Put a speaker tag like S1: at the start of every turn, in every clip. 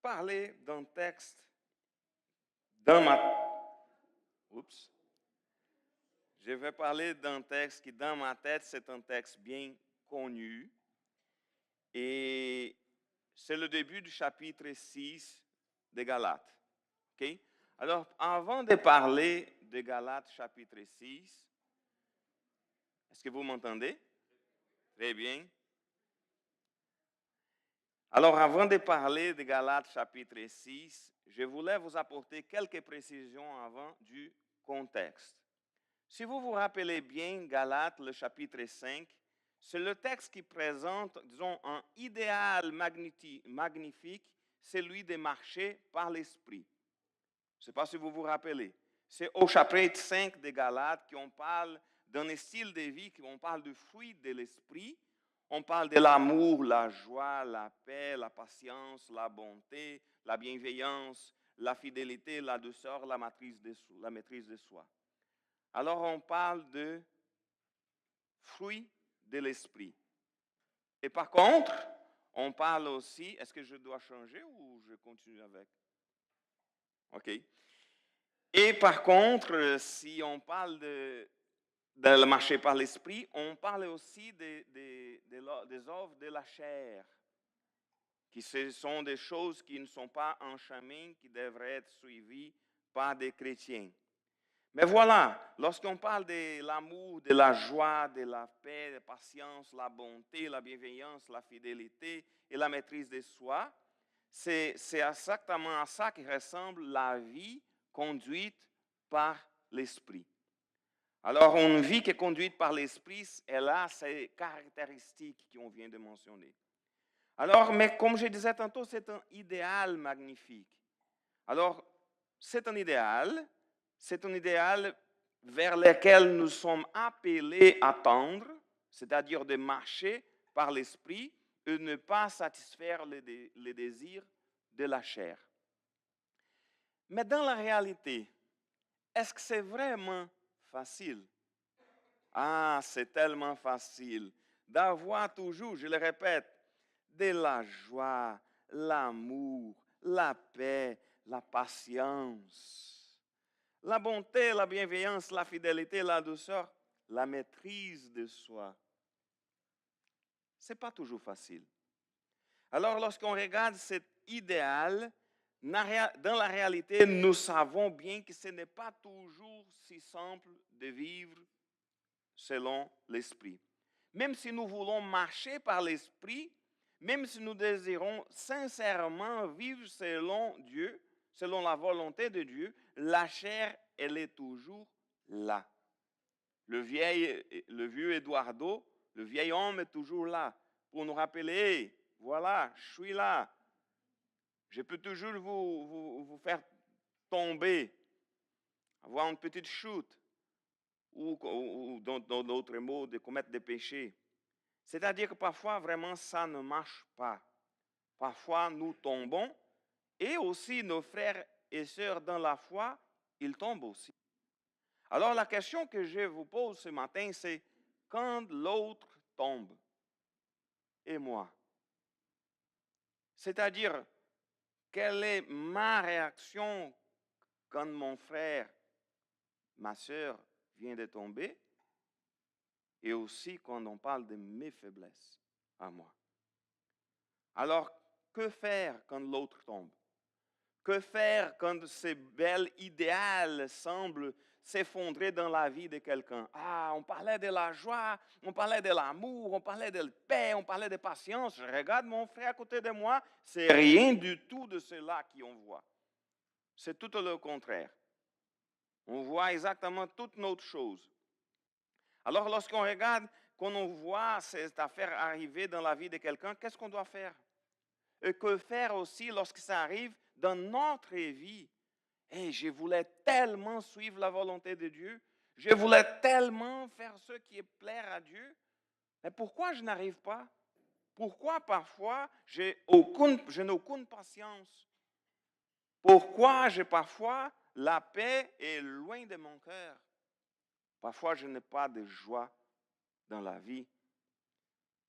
S1: parler d'un texte dans ma... Oups. Je vais parler d'un texte qui, dans ma tête, c'est un texte bien connu. Et c'est le début du chapitre 6 de Galates. Okay? Alors, avant de parler de Galates chapitre 6, est-ce que vous m'entendez? Très bien. Alors, avant de parler de Galates chapitre 6, je voulais vous apporter quelques précisions avant du contexte. Si vous vous rappelez bien, Galates, le chapitre 5, c'est le texte qui présente, disons, un idéal magnifique, celui de marcher par l'esprit. Je ne sais pas si vous vous rappelez. C'est au chapitre 5 de Galates qu'on parle d'un style de vie, qu'on parle du fruit de l'esprit. On parle de l'amour, la joie, la paix, la patience, la bonté, la bienveillance, la fidélité, la douceur, la maîtrise de soi. Alors, on parle de fruits de l'esprit. Et par contre, on parle aussi, est-ce que je dois changer ou je continue avec? OK. Et par contre, si on parle de marcher par l'esprit, on parle aussi des œuvres de la chair, qui sont des choses qui ne sont pas en chemin, qui devraient être suivies par des chrétiens. Mais voilà, lorsqu'on parle de l'amour, de la joie, de la paix, de la patience, la bonté, la bienveillance, la fidélité et la maîtrise de soi, c'est exactement à ça qui ressemble la vie conduite par l'esprit. Alors, une vie qui est conduite par l'esprit, elle a ces caractéristiques qu'on vient de mentionner. Alors, mais comme je disais tantôt, c'est un idéal magnifique. Alors, c'est un idéal vers lequel nous sommes appelés à tendre, c'est-à-dire de marcher par l'esprit et ne pas satisfaire les désirs de la chair. Mais dans la réalité, est-ce que c'est vraiment facile? Ah, c'est tellement facile d'avoir toujours, je le répète, de la joie, l'amour, la paix, la patience, la bonté, la bienveillance, la fidélité, la douceur, la maîtrise de soi. Ce n'est pas toujours facile. Alors, lorsqu'on regarde cet idéal, dans la réalité, nous savons bien que ce n'est pas toujours si simple de vivre selon l'esprit. Même si nous voulons marcher par l'esprit, même si nous désirons sincèrement vivre selon Dieu, selon la volonté de Dieu, la chair, elle est toujours là. Le vieux Eduardo, le vieil homme est toujours là pour nous rappeler, voilà, je suis là. Je peux toujours vous faire tomber, avoir une petite chute, ou dans d'autres mots, de commettre des péchés. C'est-à-dire que parfois, vraiment, ça ne marche pas. Parfois, nous tombons et aussi nos frères et sœurs dans la foi, ils tombent aussi. Alors, la question que je vous pose ce matin, c'est quand l'autre tombe et moi? C'est-à-dire, quelle est ma réaction quand mon frère, ma sœur vient de tomber et aussi quand on parle de mes faiblesses à moi? Alors, que faire quand l'autre tombe? Que faire quand ce bel idéal semble s'effondrer dans la vie de quelqu'un? Ah, on parlait de la joie, on parlait de l'amour, on parlait de la paix, on parlait de patience. Je regarde mon frère à côté de moi, c'est rien du tout de cela qu'on voit. C'est tout le contraire. On voit exactement toute autre chose. Alors, lorsqu'on regarde, quand on voit cette affaire arriver dans la vie de quelqu'un, qu'est-ce qu'on doit faire? Et que faire aussi lorsque ça arrive dans notre vie? Et je voulais tellement suivre la volonté de Dieu. Je voulais tellement faire ce qui est plaire à Dieu. Mais pourquoi je n'arrive pas? Pourquoi parfois je n'ai aucune patience? Pourquoi parfois la paix est loin de mon cœur? Parfois je n'ai pas de joie dans la vie.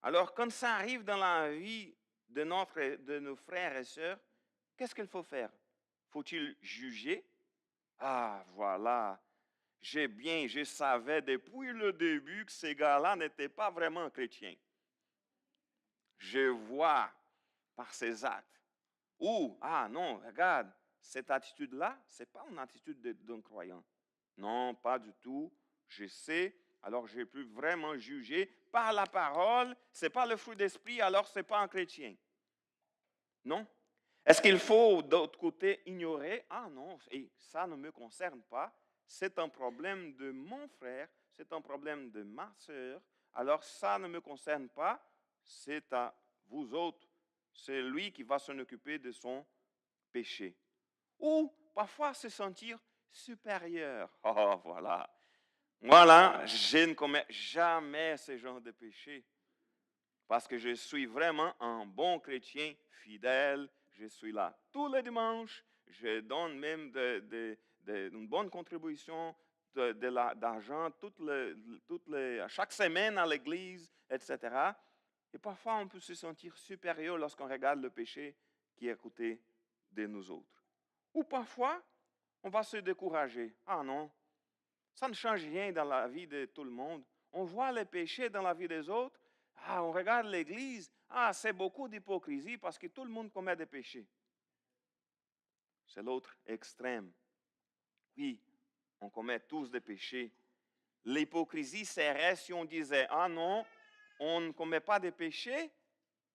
S1: Alors quand ça arrive dans la vie de nos frères et sœurs, qu'est-ce qu'il faut faire? Faut-il juger? Ah, voilà. Je savais depuis le début que ces gars-là n'étaient pas vraiment chrétiens. Je vois par ses actes. Ou, ah non, regarde, cette attitude-là, ce n'est pas une attitude d'un croyant. Non, pas du tout. Je sais, alors je peux vraiment juger par la parole. Ce n'est pas le fruit d'esprit, alors ce n'est pas un chrétien. Non? Est-ce qu'il faut, d'autre côté, ignorer? Ah non, et ça ne me concerne pas. C'est un problème de mon frère, c'est un problème de ma sœur. Alors ça ne me concerne pas, c'est à vous autres. C'est lui qui va s'en occuper de son péché. Ou parfois se sentir supérieur. Oh, voilà. Voilà, je ne commets jamais ce genre de péché parce que je suis vraiment un bon chrétien fidèle. Je suis là tous les dimanches. Je donne même une bonne contribution d'argent chaque semaine à l'église, etc. Et parfois, on peut se sentir supérieur lorsqu'on regarde le péché qui est à côté de nous autres. Ou parfois, on va se décourager. Ah non, ça ne change rien dans la vie de tout le monde. On voit les péchés dans la vie des autres. Ah, on regarde l'Église. Ah, c'est beaucoup d'hypocrisie parce que tout le monde commet des péchés. C'est l'autre extrême. Oui, on commet tous des péchés. L'hypocrisie serait si on disait, ah non, on ne commet pas de péchés,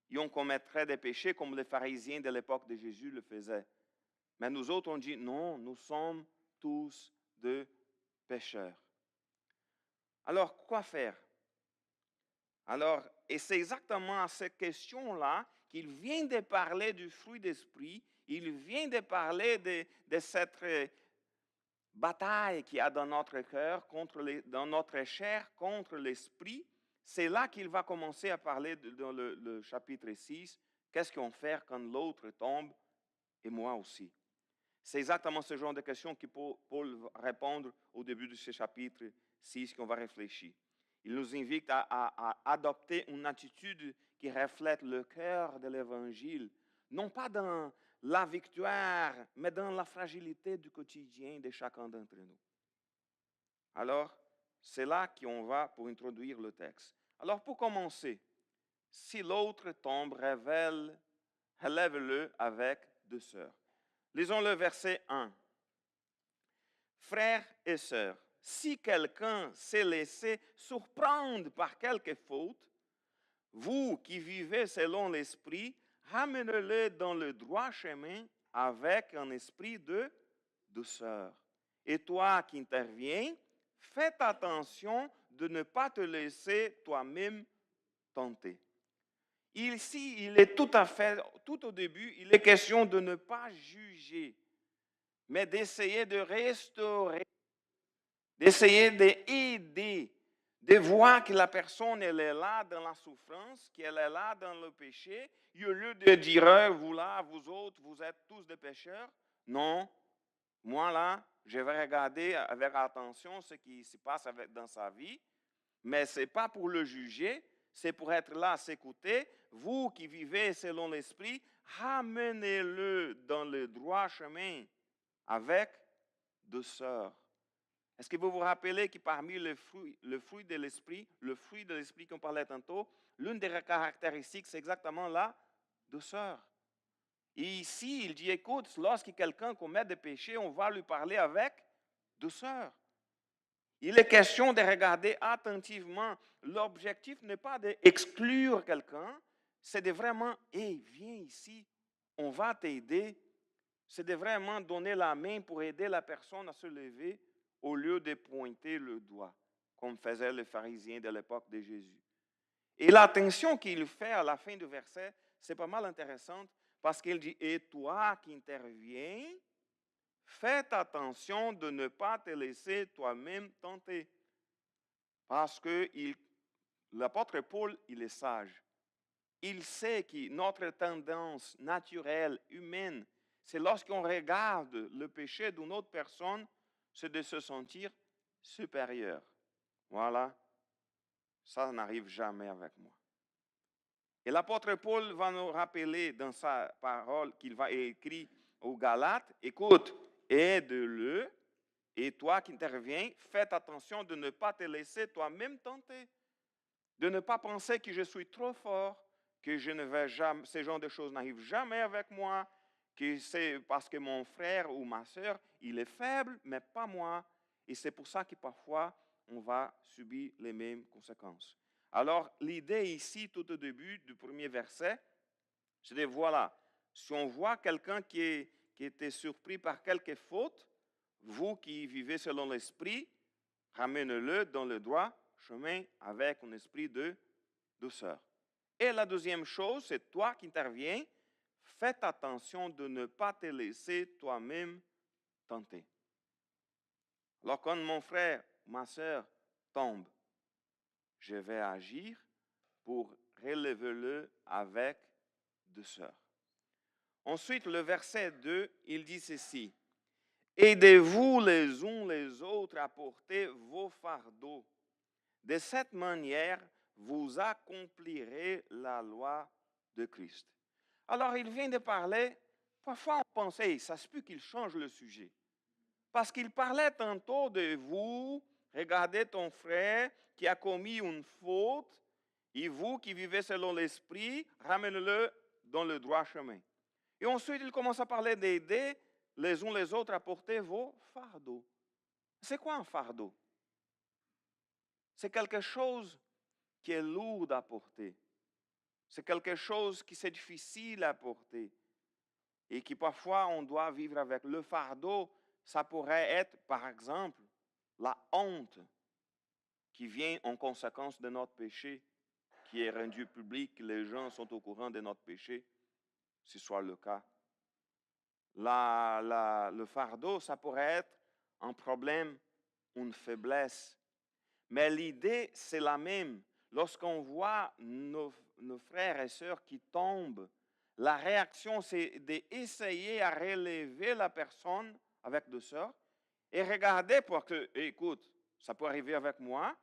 S1: et on commettrait des péchés comme les pharisiens de l'époque de Jésus le faisaient. Mais nous autres, on dit, non, nous sommes tous des pécheurs. Alors, quoi faire? Alors, et c'est exactement à cette question-là qu'il vient de parler du fruit d'esprit, il vient de parler de cette bataille qu'il y a dans notre cœur, dans notre chair, contre l'esprit. C'est là qu'il va commencer à parler dans le chapitre 6, qu'est-ce qu'on fait quand l'autre tombe et moi aussi. C'est exactement ce genre de questions que Paul va répondre au début de ce chapitre 6 qu'on va réfléchir. Il nous invite à adopter une attitude qui reflète le cœur de l'Évangile, non pas dans la victoire, mais dans la fragilité du quotidien de chacun d'entre nous. Alors, c'est là qu'on va pour introduire le texte. Alors, pour commencer, si l'autre tombe, relève-le avec douceur. Lisons le verset 1. Frères et sœurs, si quelqu'un s'est laissé surprendre par quelque faute, vous qui vivez selon l'esprit, ramenez-le dans le droit chemin avec un esprit de douceur. Et toi qui interviens, fais attention de ne pas te laisser toi-même tenter. Ici, il est tout au début, il est question de ne pas juger, mais d'essayer de restaurer, d'essayer d'aider, de voir que la personne, elle est là dans la souffrance, qu'elle est là dans le péché, et au lieu de dire, vous là, vous autres, vous êtes tous des pécheurs, non, moi là, je vais regarder avec attention ce qui se passe dans sa vie, mais ce n'est pas pour le juger, c'est pour être là à s'écouter. Vous qui vivez selon l'esprit, ramenez-le dans le droit chemin avec douceur. Est-ce que vous vous rappelez que parmi le fruit de l'esprit qu'on parlait tantôt, l'une des caractéristiques, c'est exactement la douceur. Et ici, il dit, écoute, lorsque quelqu'un commet des péchés, on va lui parler avec douceur. Il est question de regarder attentivement. L'objectif n'est pas d'exclure quelqu'un, c'est de vraiment, viens ici, on va t'aider. C'est de vraiment donner la main pour aider la personne à se lever au lieu de pointer le doigt, comme faisaient les pharisiens de l'époque de Jésus. Et l'attention qu'il fait à la fin du verset, c'est pas mal intéressante parce qu'il dit, et toi qui interviens, fais attention de ne pas te laisser toi-même tenter. Parce que l'apôtre Paul, il est sage. Il sait que notre tendance naturelle, humaine, c'est lorsqu'on regarde le péché d'une autre personne, c'est de se sentir supérieur. Voilà, ça n'arrive jamais avec moi. Et l'apôtre Paul va nous rappeler dans sa parole qu'il va écrire aux Galates, écoute, aide-le, et toi qui interviens, fais attention de ne pas te laisser toi-même tenter, de ne pas penser que je suis trop fort, que je ne vais jamais, ce genre de choses n'arrivent jamais avec moi, que c'est parce que mon frère ou ma soeur, il est faible, mais pas moi. Et c'est pour ça que parfois, on va subir les mêmes conséquences. Alors, l'idée ici, tout au début du premier verset, c'est de voilà, si on voit quelqu'un qui était surpris par quelque faute, vous qui vivez selon l'esprit, ramène-le dans le droit chemin avec un esprit de douceur. Et la deuxième chose, c'est toi qui interviens, fais attention de ne pas te laisser toi-même tenter. Alors quand mon frère, ma soeur tombe, je vais agir pour relever-le avec douceur. Ensuite, le verset 2, il dit ceci. Aidez-vous les uns les autres à porter vos fardeaux. De cette manière, vous accomplirez la loi de Christ. Alors, il vient de parler, parfois on pensait, ça se peut qu'il change le sujet. Parce qu'il parlait tantôt de vous, regardez ton frère qui a commis une faute, et vous qui vivez selon l'esprit, ramène-le dans le droit chemin. Et ensuite, il commence à parler d'aider les uns les autres à porter vos fardeaux. C'est quoi un fardeau? C'est quelque chose qui est lourd à porter. C'est quelque chose qui est difficile à porter et qui parfois on doit vivre avec. Le fardeau, ça pourrait être, par exemple, la honte qui vient en conséquence de notre péché, qui est rendu public, les gens sont au courant de notre péché, si ce soit le cas. Le fardeau, ça pourrait être un problème, une faiblesse. Mais l'idée, c'est la même. Lorsqu'on voit nos frères et sœurs qui tombent, la réaction, c'est d'essayer à relever la personne avec douceur et regarder pour que, écoute, ça peut arriver avec moi,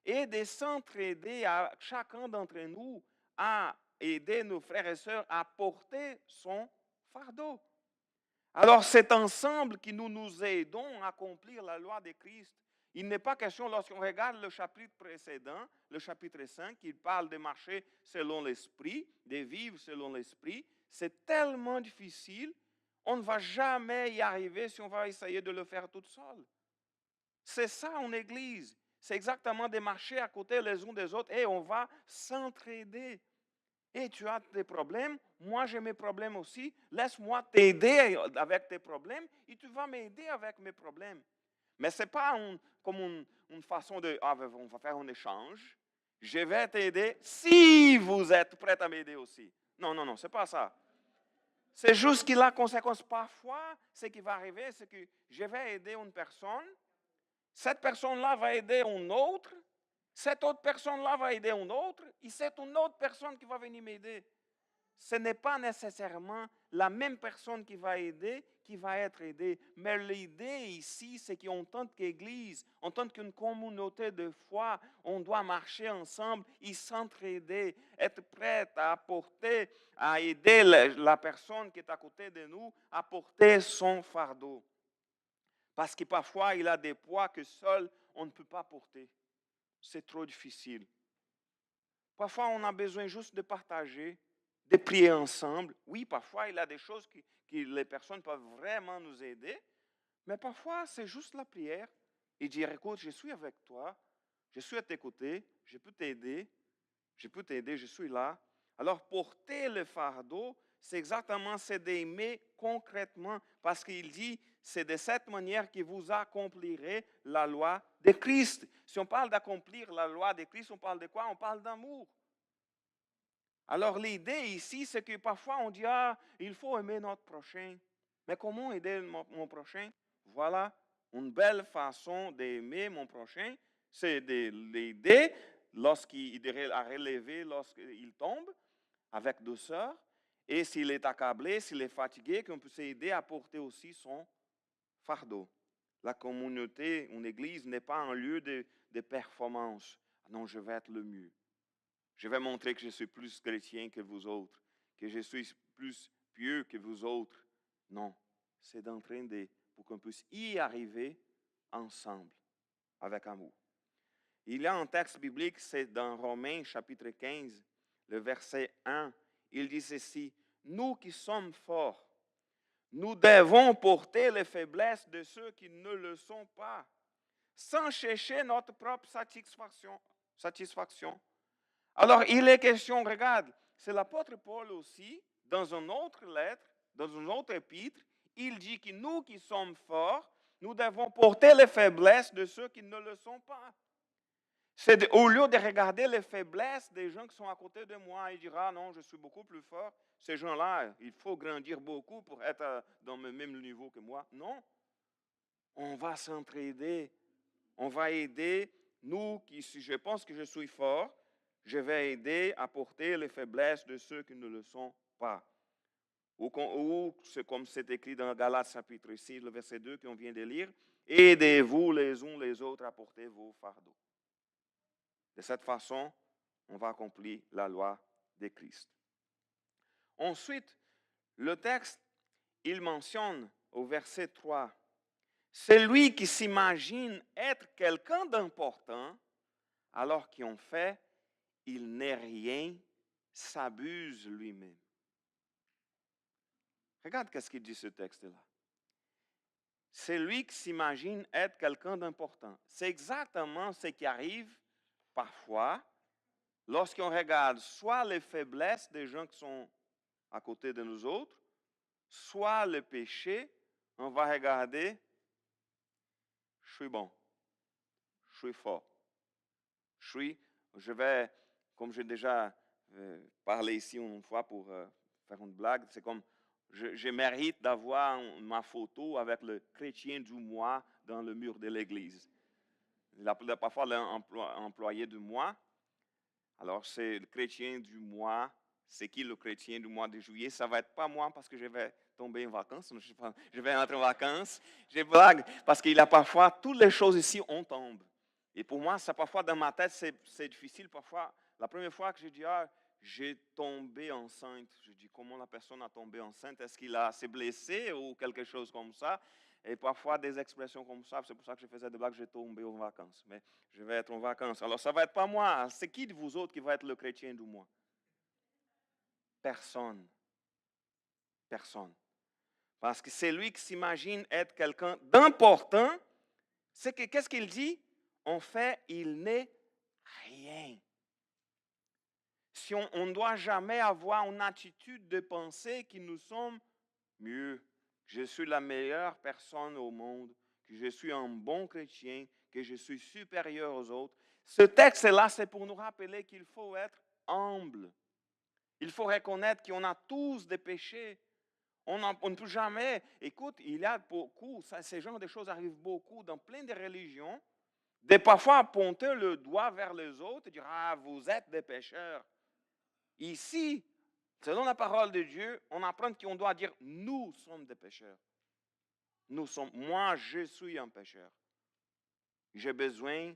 S1: et de s'entraider à chacun d'entre nous à aider nos frères et sœurs à porter son fardeau. Alors, c'est ensemble que nous nous aidons à accomplir la loi de Christ. Il n'est pas question, lorsqu'on regarde le chapitre précédent, le chapitre 5, il parle de marcher selon l'esprit, de vivre selon l'esprit. C'est tellement difficile, on ne va jamais y arriver si on va essayer de le faire tout seul. C'est ça en Église. C'est exactement de marcher à côté les uns des autres et on va s'entraider. Et tu as des problèmes, moi j'ai mes problèmes aussi. Laisse-moi t'aider avec tes problèmes et tu vas m'aider avec mes problèmes. Mais ce n'est pas comme une façon de, on va faire un échange. Je vais t'aider si vous êtes prêt à m'aider aussi. Non, non, non, ce n'est pas ça. C'est juste que la conséquence, parfois, ce qui va arriver, c'est que je vais aider une personne, cette personne-là va aider une autre, cette autre personne-là va aider une autre, et c'est une autre personne qui va venir m'aider. Ce n'est pas nécessairement la même personne qui va aider, qui va être aidée. Mais l'idée ici, c'est qu'en tant qu'Église, en tant qu'une communauté de foi, on doit marcher ensemble et s'entraider, être prête à apporter, à aider la personne qui est à côté de nous à porter son fardeau. Parce que parfois, il a des poids que seul on ne peut pas porter. C'est trop difficile. Parfois, on a besoin juste de partager, de prier ensemble. Oui, parfois, il y a des choses que les personnes peuvent vraiment nous aider, mais parfois, c'est juste la prière et dire, écoute, je suis avec toi, je suis à tes côtés, je peux t'aider, je suis là. Alors, porter le fardeau, c'est exactement, c'est d'aimer concrètement, parce qu'il dit, c'est de cette manière que vous accomplirez la loi de Christ. Si on parle d'accomplir la loi de Christ, on parle de quoi? On parle d'amour. Alors l'idée ici, c'est que parfois on dit, ah, il faut aimer notre prochain. Mais comment aider mon prochain? Voilà, une belle façon d'aimer mon prochain, c'est de l'aider lorsqu'il est à relever, lorsqu'il tombe, avec douceur. Et s'il est accablé, s'il est fatigué, qu'on puisse aider à porter aussi son fardeau. La communauté, une église n'est pas un lieu de performance. Non, je vais être le mieux. Je vais montrer que je suis plus chrétien que vous autres, que je suis plus pieux que vous autres. Non, c'est d'entraîner pour qu'on puisse y arriver ensemble, avec amour. Il y a un texte biblique, c'est dans Romains chapitre 15, le verset 1. Il dit ceci, « Nous qui sommes forts, nous devons porter les faiblesses de ceux qui ne le sont pas, sans chercher notre propre satisfaction. » Alors, il est question, regarde, c'est l'apôtre Paul aussi, dans une autre lettre, dans une autre épître, il dit que nous qui sommes forts, nous devons porter les faiblesses de ceux qui ne le sont pas. C'est au lieu de regarder les faiblesses des gens qui sont à côté de moi et dire, ah non, je suis beaucoup plus fort, ces gens-là, il faut grandir beaucoup pour être dans le même niveau que moi. Non, on va s'entraider, on va aider, nous, qui, si je pense que je suis fort, je vais aider à porter les faiblesses de ceux qui ne le sont pas. Ou c'est comme c'est écrit dans Galates chapitre 6, le verset 2 qu'on vient de lire, aidez-vous les uns les autres à porter vos fardeaux. De cette façon, on va accomplir la loi de Christ. Ensuite, le texte, il mentionne au verset 3, celui qui s'imagine être quelqu'un d'important, alors qu'en fait, il n'est rien, s'abuse lui-même. Regarde qu'est-ce qu'il dit ce texte-là. C'est lui qui s'imagine être quelqu'un d'important. C'est exactement ce qui arrive parfois lorsqu'on regarde soit les faiblesses des gens qui sont à côté de nous autres, soit le péché, on va regarder, je suis bon, je suis fort, je vais, comme j'ai déjà parlé ici une fois pour faire une blague, c'est comme, je mérite d'avoir ma photo avec le chrétien du mois dans le mur de l'église. Parfois, l'employé du mois, alors c'est le chrétien du mois, c'est qui le chrétien du mois de juillet? Ça ne va être pas moi parce que je vais tomber en vacances, je vais entrer en vacances. Je blague parce qu'il y a parfois, toutes les choses ici, on tombe. Et pour moi, ça parfois dans ma tête, c'est difficile. Parfois, la première fois que je dis, ah, j'ai tombé enceinte, je dis, comment la personne a tombé enceinte? Est-ce qu'il s'est blessé ou quelque chose comme ça? Et parfois, des expressions comme ça, c'est pour ça que je faisais des blagues, j'ai tombé en vacances. Mais je vais être en vacances. Alors, ça ne va être pas moi. C'est qui de vous autres qui va être le chrétien du mois? Personne. Personne. Parce que c'est lui qui s'imagine être quelqu'un d'important. Qu'est-ce qu'il dit? En fait, il n'est rien. Si on ne doit jamais avoir une attitude de penser que nous sommes mieux, que je suis la meilleure personne au monde, que je suis un bon chrétien, que je suis supérieur aux autres. Ce texte-là, c'est pour nous rappeler qu'il faut être humble. Il faut reconnaître qu'on a tous des péchés. On ne peut jamais. Écoute, il y a beaucoup, ces genres de choses arrivent beaucoup dans plein de religions, de parfois pointer le doigt vers les autres et dire, ah, vous êtes des pécheurs. Ici, selon la parole de Dieu, on apprend qu'on doit dire, nous sommes des pécheurs. Moi, je suis un pécheur. J'ai besoin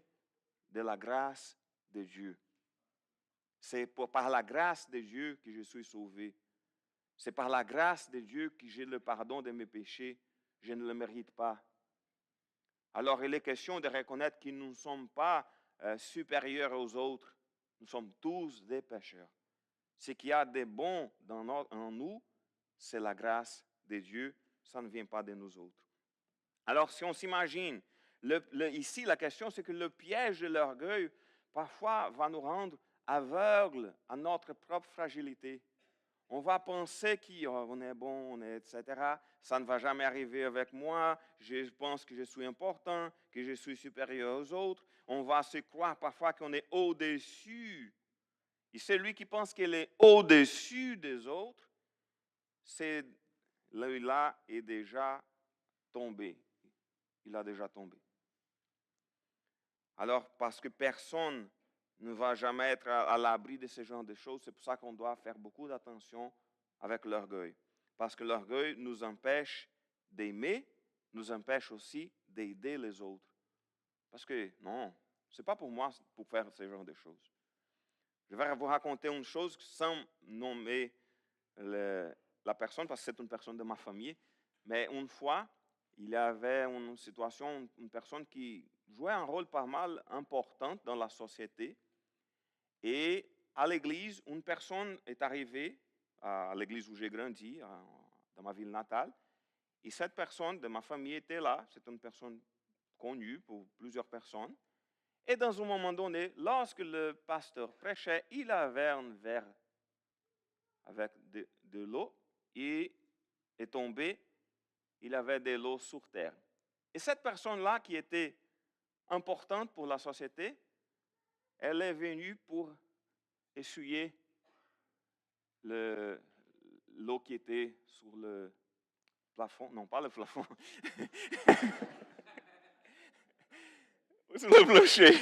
S1: de la grâce de Dieu. C'est par la grâce de Dieu que je suis sauvé. C'est par la grâce de Dieu que j'ai le pardon de mes péchés. Je ne le mérite pas. Alors, il est question de reconnaître que nous ne sommes pas supérieurs aux autres. Nous sommes tous des pécheurs. Ce qu'il y a de bon en nous, c'est la grâce de Dieu. Ça ne vient pas de nous autres. Alors, si on s'imagine, ici, la question, c'est que le piège de l'orgueil, parfois, va nous rendre aveugles à notre propre fragilité. On va penser qu'on est bon, etc. Ça ne va jamais arriver avec moi. Je pense que je suis important, que je suis supérieur aux autres. On va se croire parfois qu'on est au-dessus. Et celui qui pense qu'il est au-dessus des autres, celui-là est déjà tombé. Il a déjà tombé. Alors, parce que personne ne va jamais être à l'abri de ce genre de choses, c'est pour ça qu'on doit faire beaucoup d'attention avec l'orgueil. Parce que l'orgueil nous empêche d'aimer, nous empêche aussi d'aider les autres. Parce que non, ce n'est pas pour moi pour faire ce genre de choses. Je vais vous raconter une chose sans nommer la personne, parce que c'est une personne de ma famille. Mais une fois, il y avait une situation, une personne qui jouait un rôle pas mal important dans la société. Et à l'église, une personne est arrivée, à l'église où j'ai grandi, dans ma ville natale. Et cette personne de ma famille était là. C'est une personne connue pour plusieurs personnes. Et dans un moment donné, lorsque le pasteur prêchait, il avait un verre avec de l'eau et est tombé. Il avait de l'eau sur terre. Et cette personne-là, qui était importante pour la société, elle est venue pour essuyer l'eau qui était sur le plafond. Non, pas le plafond. Sur le plancher,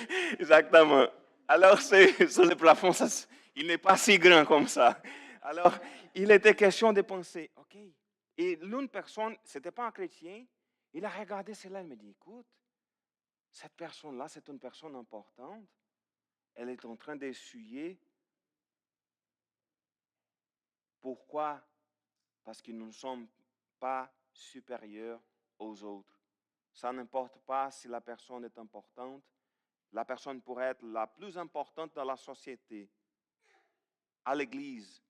S1: exactement. Alors, sur le plafond, il n'est pas si grand comme ça. Alors, il était question de penser, OK. Et l'une personne, ce n'était pas un chrétien, il a regardé cela, il me dit, écoute, cette personne-là, c'est une personne importante. Elle est en train d'essuyer. Pourquoi? Parce que nous ne sommes pas supérieurs aux autres. Ça n'importe pas si la personne est importante. La personne pourrait être la plus importante dans la société. À l'église,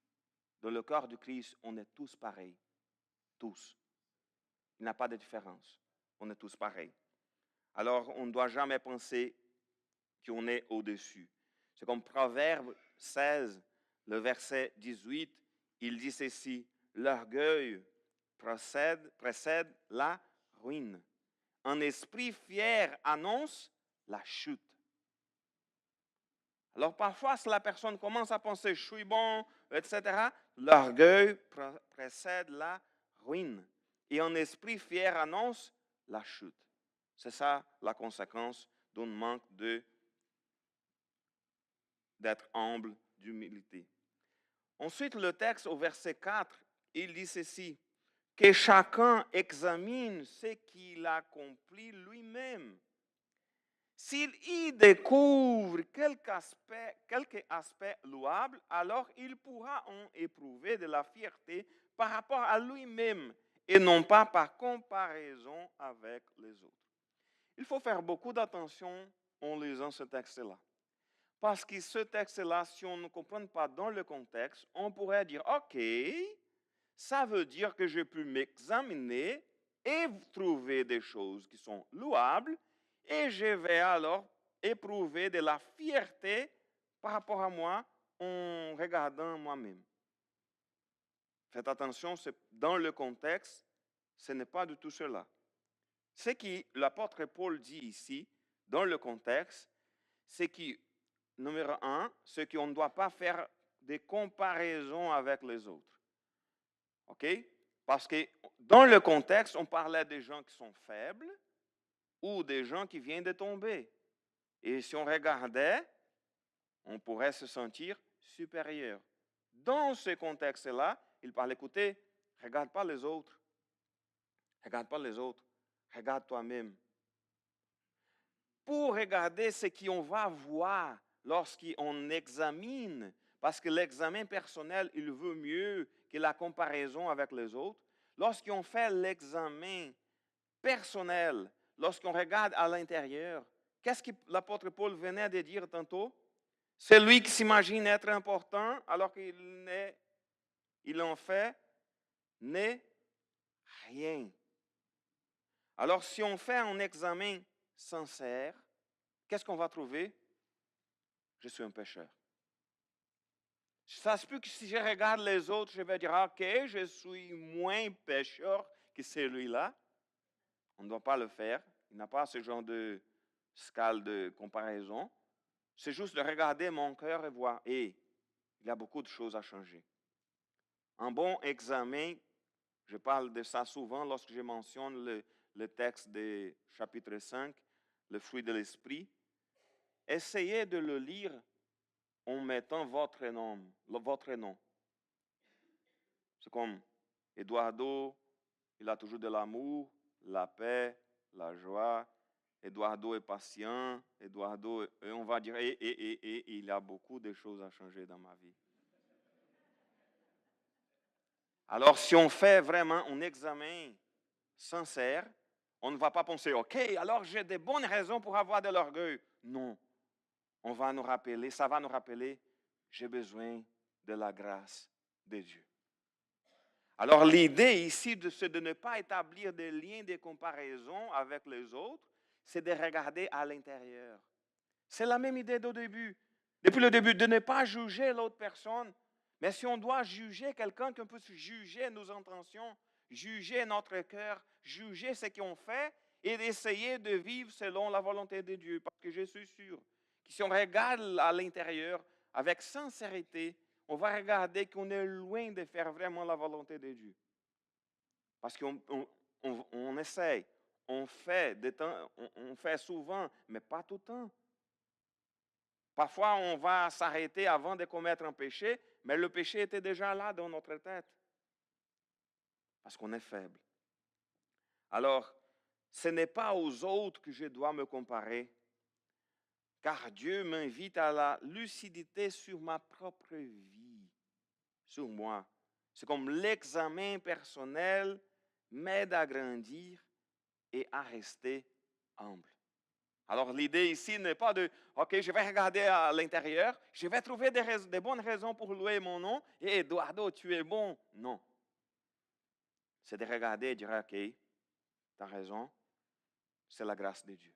S1: dans le corps du Christ, on est tous pareils. Tous. Il n'y a pas de différence. On est tous pareils. Alors, on ne doit jamais penser qu'on est au-dessus. C'est comme Proverbe 16, le verset 18, il dit ceci, l'orgueil précède la ruine. Un esprit fier annonce la chute. Alors parfois, si la personne commence à penser, je suis bon, etc., l'orgueil précède la ruine. Et un esprit fier annonce la chute. C'est ça la conséquence d'un manque d'être humble, d'humilité. Ensuite, le texte au verset 4, il dit ceci, que chacun examine ce qu'il accomplit lui-même. S'il y découvre quelque aspect louable, alors il pourra en éprouver de la fierté par rapport à lui-même et non pas par comparaison avec les autres. Il faut faire beaucoup d'attention en lisant ce texte-là. Parce que ce texte-là, si on ne comprend pas dans le contexte, on pourrait dire, OK, ça veut dire que je peux m'examiner et trouver des choses qui sont louables et je vais alors éprouver de la fierté par rapport à moi en regardant moi-même. Faites attention, dans le contexte, ce n'est pas du tout cela. Ce que l'apôtre Paul dit ici, dans le contexte, c'est que, numéro un, c'est qu'on ne doit pas faire des comparaisons avec les autres. OK? Parce que dans le contexte, on parlait des gens qui sont faibles ou des gens qui viennent de tomber. Et si on regardait, on pourrait se sentir supérieur. Dans ce contexte-là, il parle, écoutez, regarde pas les autres. Regarde pas les autres. Regarde toi-même. Pour regarder ce qu'on va voir lorsqu'on examine, parce que l'examen personnel, il veut mieux que la comparaison avec les autres. Lorsqu'on fait l'examen personnel, lorsqu'on regarde à l'intérieur, qu'est-ce que l'apôtre Paul venait de dire tantôt? Celui qui s'imagine être important alors qu'il en fait n'est rien. Alors si on fait un examen sincère, qu'est-ce qu'on va trouver? Je suis un pécheur. Ça se peut que si je regarde les autres, je vais dire, OK, je suis moins pécheur que celui-là. On ne doit pas le faire. Il n'a pas ce genre de scale de comparaison. C'est juste de regarder mon cœur et voir, il y a beaucoup de choses à changer. Un bon examen, je parle de ça souvent lorsque je mentionne le texte de chapitre 5, le fruit de l'esprit. Essayez de le lire en mettant votre nom. C'est comme Eduardo, il a toujours de l'amour, la paix, la joie, Eduardo est patient, Eduardo, et on va dire, et il y a beaucoup de choses à changer dans ma vie. Alors, si on fait vraiment un examen sincère, on ne va pas penser, OK, alors j'ai des bonnes raisons pour avoir de l'orgueil. Non, on va nous rappeler, ça va nous rappeler, j'ai besoin de la grâce de Dieu. Alors, l'idée ici, c'est de ne pas établir des liens de comparaison avec les autres, c'est de regarder à l'intérieur. C'est la même idée d'au début. Depuis le début, de ne pas juger l'autre personne. Mais si on doit juger quelqu'un, qu'on peut juger nos intentions, juger notre cœur, juger ce qu'on fait et d'essayer de vivre selon la volonté de Dieu. Parce que je suis sûr que si on regarde à l'intérieur avec sincérité, on va regarder qu'on est loin de faire vraiment la volonté de Dieu. Parce qu'on essaye, on fait, on fait souvent, mais pas tout le temps. Parfois, on va s'arrêter avant de commettre un péché, mais le péché était déjà là dans notre tête. Parce qu'on est faible. Alors, ce n'est pas aux autres que je dois me comparer, car Dieu m'invite à la lucidité sur ma propre vie, sur moi. C'est comme l'examen personnel m'aide à grandir et à rester humble. Alors, l'idée ici n'est pas de, OK, je vais regarder à l'intérieur, je vais trouver des bonnes raisons pour louer mon nom, et Eduardo, tu es bon. Non. C'est de regarder et dire, OK, tu as raison, c'est la grâce de Dieu.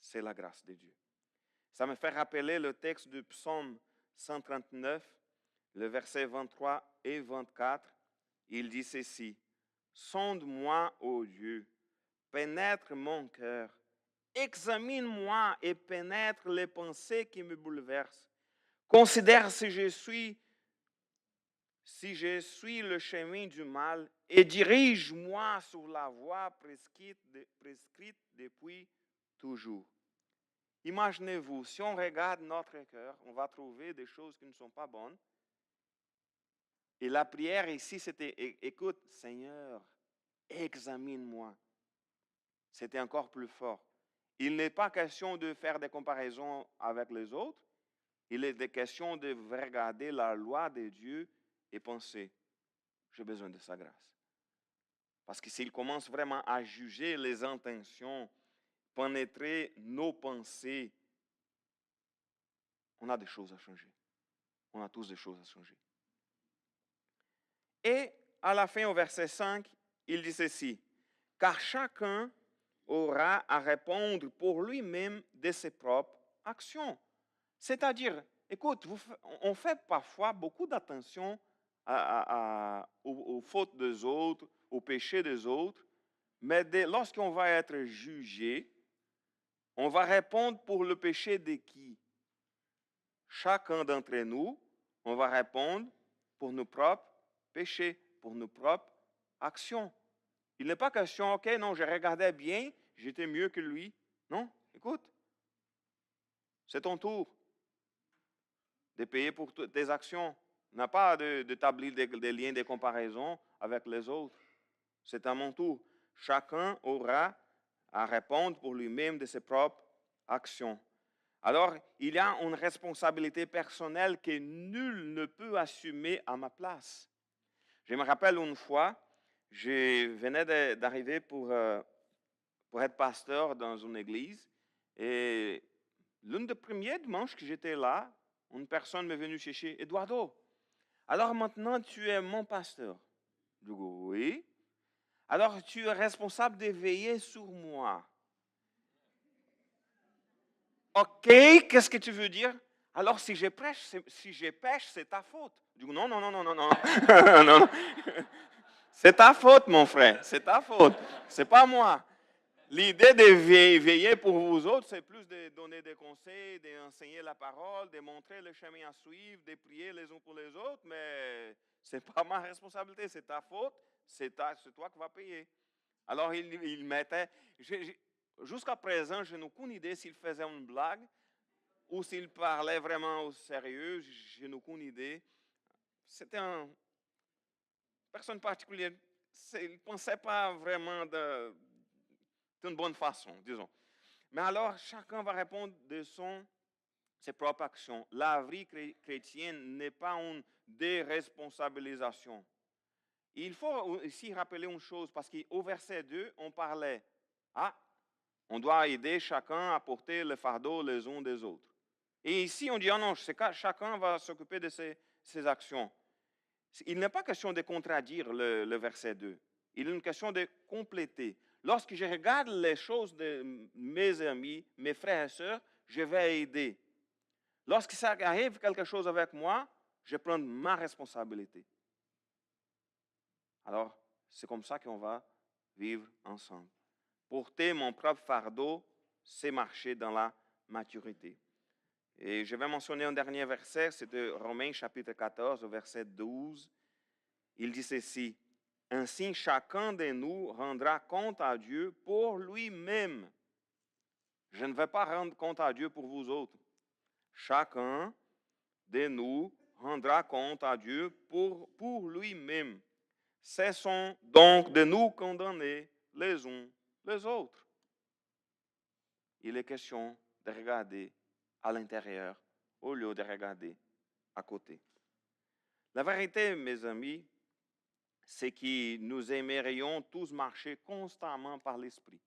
S1: C'est la grâce de Dieu. Ça me fait rappeler le texte du psaume 139, le verset 23 et 24. Il dit ceci, sonde-moi, ô Dieu, pénètre mon cœur. Examine-moi et pénètre les pensées qui me bouleversent. Considère si je suis le chemin du mal et dirige-moi sur la voie prescrite depuis toujours. Imaginez-vous, si on regarde notre cœur, on va trouver des choses qui ne sont pas bonnes. Et la prière ici, c'était, écoute, Seigneur, examine-moi. C'était encore plus fort. Il n'est pas question de faire des comparaisons avec les autres. Il est question de regarder la loi de Dieu et penser, j'ai besoin de sa grâce. Parce que s'il commence vraiment à juger les intentions, pénétrer nos pensées, on a des choses à changer. On a tous des choses à changer. Et à la fin, au verset 5, il dit ceci, car chacun aura à répondre pour lui-même de ses propres actions. C'est-à-dire, écoute, on fait parfois beaucoup d'attention aux fautes des autres, aux péchés des autres, mais lorsqu'on va être jugé, on va répondre pour le péché de qui? Chacun d'entre nous, on va répondre pour nos propres péchés, pour nos propres actions. Il n'est pas question, OK, non, je regardais bien, j'étais mieux que lui. Non, écoute, c'est ton tour de payer pour tes actions. On n'a pas d'établir des liens de comparaison avec les autres. C'est à mon tour. Chacun aura à répondre pour lui-même de ses propres actions. Alors, il y a une responsabilité personnelle que nul ne peut assumer à ma place. Je me rappelle une fois, je venais d'arriver pour être pasteur dans une église. Et l'une des premiers dimanches que j'étais là, une personne m'est venue chercher, Eduardo, alors maintenant tu es mon pasteur. Je dis oui. Alors tu es responsable de veiller sur moi. OK, qu'est-ce que tu veux dire? Alors si je pêche, c'est ta faute. Je dis non, non, non, non, non, non. Non. C'est ta faute, mon frère. C'est ta faute. C'est pas moi. L'idée de veiller pour vous autres, c'est plus de donner des conseils, d'enseigner la parole, de montrer le chemin à suivre, de prier les uns pour les autres, mais ce n'est pas ma responsabilité, c'est ta faute, c'est toi qui vas payer. Alors, il mettait, jusqu'à présent, je n'ai aucune idée s'il faisait une blague ou s'il parlait vraiment au sérieux, je n'ai aucune idée. C'était une personne particulière, il ne pensait pas vraiment d'une bonne façon, disons. Mais alors, chacun va répondre de ses propres actions. La vie chrétienne n'est pas une déresponsabilisation. Il faut aussi rappeler une chose, parce qu'au verset 2, on parlait, on doit aider chacun à porter le fardeau les uns des autres. Et ici, on dit, non, chacun va s'occuper de ses actions. Il n'est pas question de contredire le verset 2. Il est une question de compléter. Lorsque je regarde les choses de mes amis, mes frères et sœurs, je vais aider. Lorsque ça arrive quelque chose avec moi, je prends ma responsabilité. Alors, c'est comme ça qu'on va vivre ensemble. Porter mon propre fardeau, c'est marcher dans la maturité. Et je vais mentionner un dernier verset, c'est de Romains chapitre 14, verset 12. Il dit ceci, « Ainsi chacun de nous rendra compte à Dieu pour lui-même. » Je ne vais pas rendre compte à Dieu pour vous autres. Chacun de nous rendra compte à Dieu pour lui-même. Cessons donc de nous condamner les uns les autres. Il est question de regarder à l'intérieur au lieu de regarder à côté. La vérité, mes amis, c'est que nous aimerions tous marcher constamment par l'Esprit.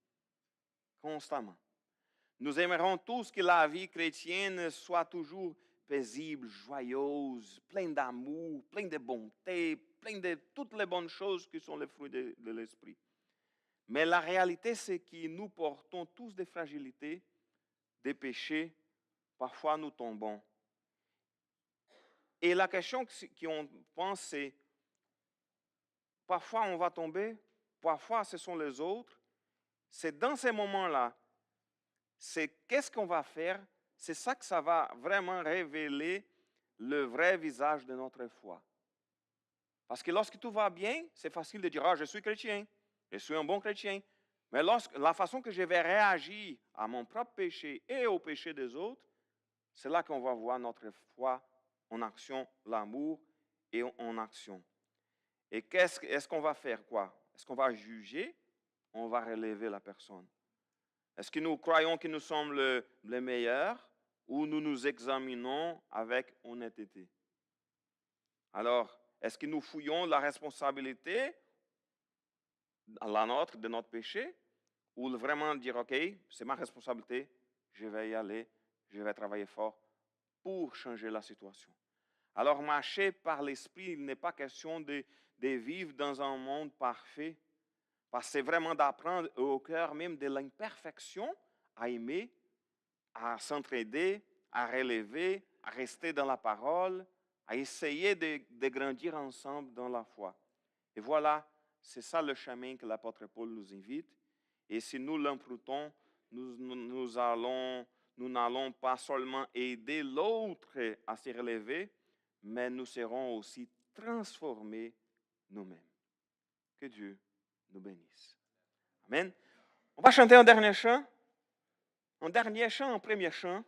S1: Constamment. Nous aimerions tous que la vie chrétienne soit toujours paisible, joyeuse, pleine d'amour, pleine de bonté, pleine de toutes les bonnes choses qui sont les fruits de l'Esprit. Mais la réalité, c'est que nous portons tous des fragilités, des péchés. Parfois, nous tombons. Et la question qu'on pense, c'est, parfois on va tomber, parfois ce sont les autres. C'est dans ces moments-là, c'est qu'est-ce qu'on va faire? C'est ça que ça va vraiment révéler le vrai visage de notre foi. Parce que lorsque tout va bien, c'est facile de dire, je suis chrétien, je suis un bon chrétien. Mais la façon que je vais réagir à mon propre péché et au péché des autres, c'est là qu'on va voir notre foi en action, l'amour et en action. Et est-ce qu'on va faire quoi? Est-ce qu'on va juger? On va relever la personne. Est-ce que nous croyons que nous sommes les meilleurs ou nous nous examinons avec honnêteté? Alors, est-ce que nous fouillons la responsabilité, la nôtre, de notre péché, ou vraiment dire, OK, c'est ma responsabilité, je vais y aller, je vais travailler fort pour changer la situation. Alors, marcher par l'Esprit, il n'est pas question de vivre dans un monde parfait, parce que c'est vraiment d'apprendre au cœur même de l'imperfection à aimer, à s'entraider, à relever, à rester dans la parole, à essayer de grandir ensemble dans la foi. Et voilà, c'est ça le chemin que l'apôtre Paul nous invite. Et si nous l'empruntons, nous n'allons pas seulement aider l'autre à se relever, mais nous serons aussi transformés nous-mêmes. Que Dieu nous bénisse. Amen. On va chanter un dernier chant. Un dernier chant, un premier chant.